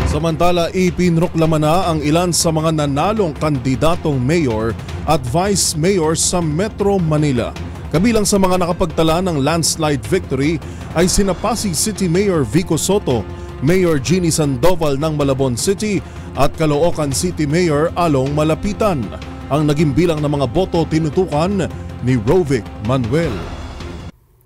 Samantala, ipinroklama na ang ilan sa mga nanalong kandidatong mayor at vice mayor sa Metro Manila. Kabilang sa mga nakapagtala ng landslide victory ay sina Pasig City Mayor Vico Soto, Mayor Jeannie Sandoval ng Malabon City at Caloocan City Mayor Along Malapitan. Ang naging bilang ng mga boto tinutukan ni Rovic Manuel.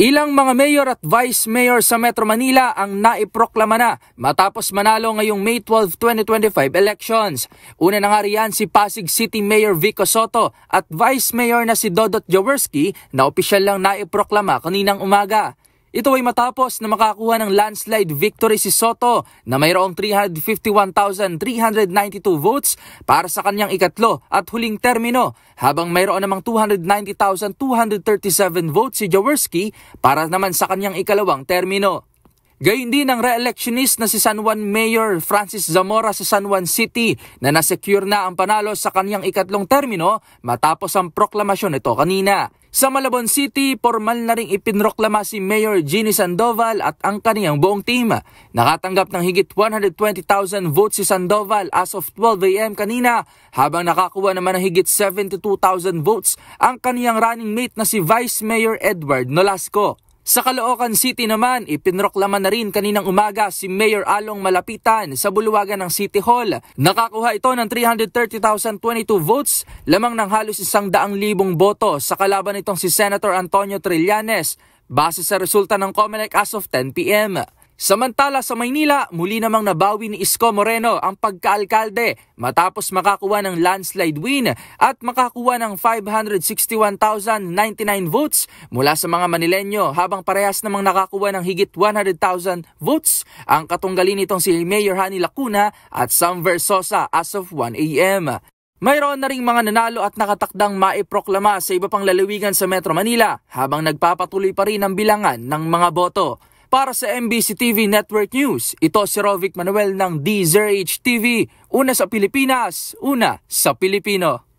Ilang mga mayor at vice mayor sa Metro Manila ang naiproklama na matapos manalo ngayong May 12, 2025 elections. Una na nga riyan si Pasig City Mayor Vico Soto at vice mayor na si Dodot Jaworski na opisyal lang naiproklama kaninang umaga. Ito ay matapos na makakuha ng landslide victory si Soto na mayroong 351,392 votes para sa kanyang ikatlo at huling termino, habang mayroon namang 290,237 votes si Jaworski para naman sa kanyang ikalawang termino. Gayun din ang re-electionist na si San Juan Mayor Francis Zamora sa San Juan City na nasecure na ang panalo sa kanyang ikatlong termino matapos ang proklamasyon nito kanina. Sa Malabon City, formal na ring ipinroklama si Mayor Jeannie Sandoval at ang kaniyang buong team. Nakatanggap ng higit 120,000 votes si Sandoval as of 12 a.m. kanina, habang nakakuha naman ng higit 72,000 votes ang kaniyang running mate na si Vice Mayor Edward Nolasco. Sa Caloocan City naman, ipinroklama na rin kaninang umaga si Mayor Along Malapitan sa bulwagan ng City Hall. Nakakuha ito ng 330,022 votes, lamang ng halos 100,000 boto sa kalaban nitong si Senator Antonio Trillanes, base sa resulta ng COMELEC as of 10 p.m. Samantala sa Maynila, muli namang nabawi ni Isko Moreno ang pagkaalkalde matapos makakuha ng landslide win at makakuha ng 561,099 votes mula sa mga Manileño, habang parehas namang nakakuha ng higit 100,000 votes ang katunggali nitong si Mayor Hani Lacuna at Sam Versosa as of 1 a.m. Mayroon na ring mga nanalo at nakatakdang maiproklama sa iba pang lalawigan sa Metro Manila habang nagpapatuloy pa rin ang bilangan ng mga boto. Para sa MBC TV Network News, ito si Rovic Manuel ng DZRH TV. Una sa Pilipinas, una sa Pilipino.